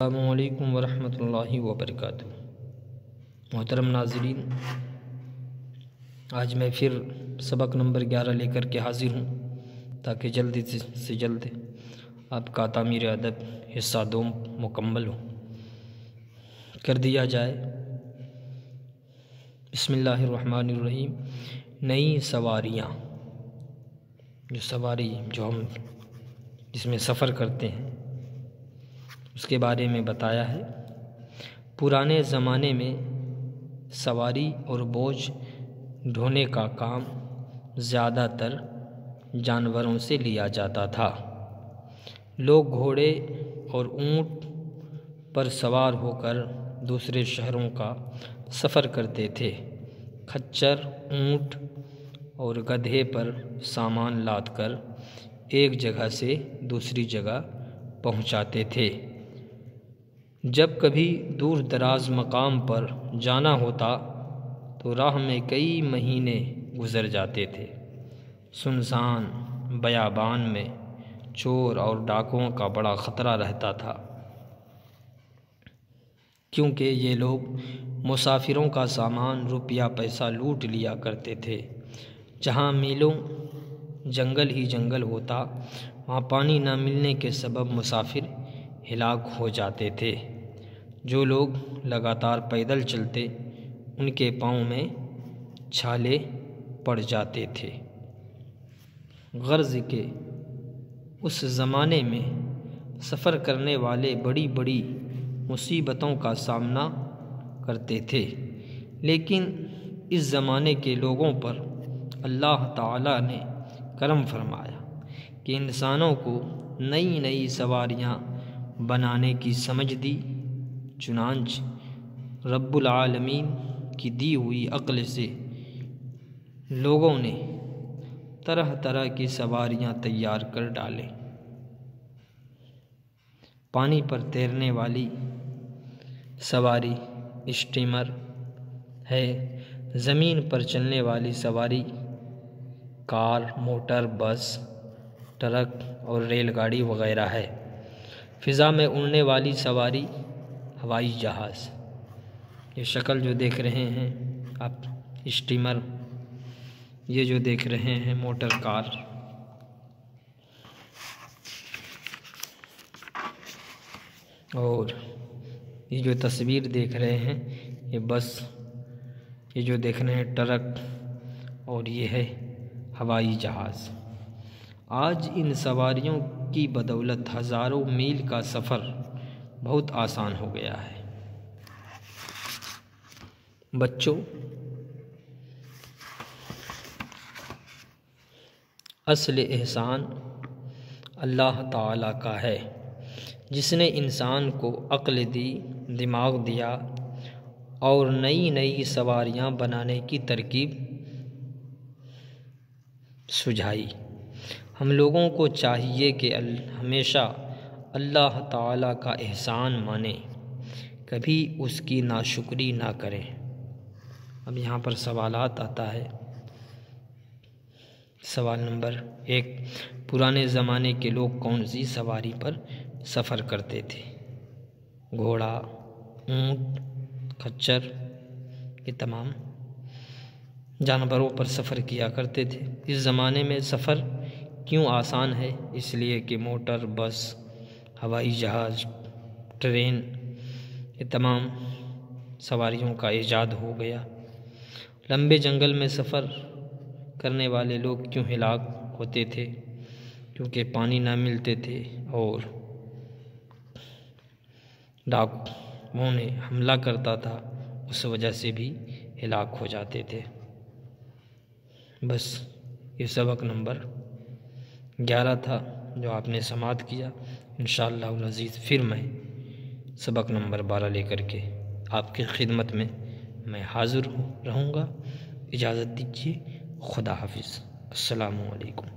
السلام علیکم ورحمۃ اللہ وبرکاتہ۔ محترم ناظرین، آج میں پھر سبق نمبر 11 لے کر کے حاضر ہوں تاکہ جلدی سے جلد آپ کا تعمیر ادب حصہ 2 مکمل کر دیا جائے۔ بسم اللہ الرحمن الرحیم۔ نئی سواریاں، جو ہم جس میں سفر کرتے ہیں اس کے بارے میں بتایا ہے۔ پرانے زمانے میں سواری اور بوجھ ڈھونے کا کام زیادہ تر جانوروں سے لیا جاتا تھا۔ لوگ گھوڑے اور اونٹ پر سوار ہو کر دوسرے شہروں کا سفر کرتے تھے۔ کھچر، اونٹ اور گدھے پر سامان لاد کر ایک جگہ سے دوسری جگہ پہنچاتے تھے۔ جب کبھی دور دراز مقام پر جانا ہوتا تو راہ میں کئی مہینے گزر جاتے تھے۔ سنسان بیابان میں چور اور ڈاکوؤں کا بڑا خطرہ رہتا تھا، کیونکہ یہ لوگ مسافروں کا سامان، روپیہ پیسہ لوٹ لیا کرتے تھے۔ جہاں میلوں جنگل ہی جنگل ہوتا، وہاں پانی نہ ملنے کے سبب مسافر ہلاک ہو جاتے تھے۔ جو لوگ لگاتار پیدل چلتے ان کے پاؤں میں چھالے پڑ جاتے تھے۔ غرض کہ اس زمانے میں سفر کرنے والے بڑی بڑی مصیبتوں کا سامنا کرتے تھے، لیکن اس زمانے کے لوگوں پر اللہ تعالیٰ نے کرم فرمایا کہ انسانوں کو نئی نئی سواریاں بنانے کی سمجھ دی۔ چنانچہ رب العالمین کی دی ہوئی عقل سے لوگوں نے طرح طرح کی سواریاں تیار کر ڈالیں۔ پانی پر تیرنے والی سواری اسٹیمر ہے، زمین پر چلنے والی سواری کار، موٹر، بس، ٹرک اور ریل گاڑی وغیرہ ہے۔ فضا میں اڑنے والی سواری ہوائی جہاز، یہ شکل جو دیکھ رہے ہیں آپ اسٹیمر، یہ جو دیکھ رہے ہیں موٹر کار، اور یہ جو تصویر دیکھ رہے ہیں یہ بس، یہ جو دیکھ رہے ہیں ٹرک، اور یہ ہے ہوائی جہاز۔ آج ان سواریوں کی بدولت ہزاروں میل کا سفر بہت آسان ہو گیا ہے۔ بچوں، اصل احسان اللہ تعالیٰ کا ہے، جس نے انسان کو عقل دی، دماغ دیا اور نئی نئی سواریاں بنانے کی ترکیب سجھائی۔ ہم لوگوں کو چاہیے کہ ہمیشہ اللہ تعالیٰ کا احسان مانیں، کبھی اس کی ناشکری نہ کریں۔ اب یہاں پر سوالات آتا ہے۔ سوال نمبر 1، پرانے زمانے کے لوگ کون سی سواری پر سفر کرتے تھے؟ گھوڑا، اونٹ، کھچر، یہ تمام جانوروں پر سفر کیا کرتے تھے۔ اس زمانے میں سفر کیوں آسان ہے؟ اس لیے کہ موٹر، بس، ہوائی جہاز، ٹرین، یہ تمام سواریوں کا ایجاد ہو گیا۔ لمبے جنگل میں سفر کرنے والے لوگ کیوں ہلاک ہوتے تھے؟ کیونکہ پانی نہ ملتے تھے اور ڈاکوؤں نے حملہ کرتا تھا، اس وجہ سے بھی ہلاک ہو جاتے تھے۔ بس یہ سبق نمبر 11 تھا جو آپ نے سماعت کیا۔ انشاءاللہ العزیز پھر میں سبق نمبر 12 لے کر کے آپ کی خدمت میں حاضر رہوں گا۔ اجازت دیجیے، خدا حافظ، السلام علیکم۔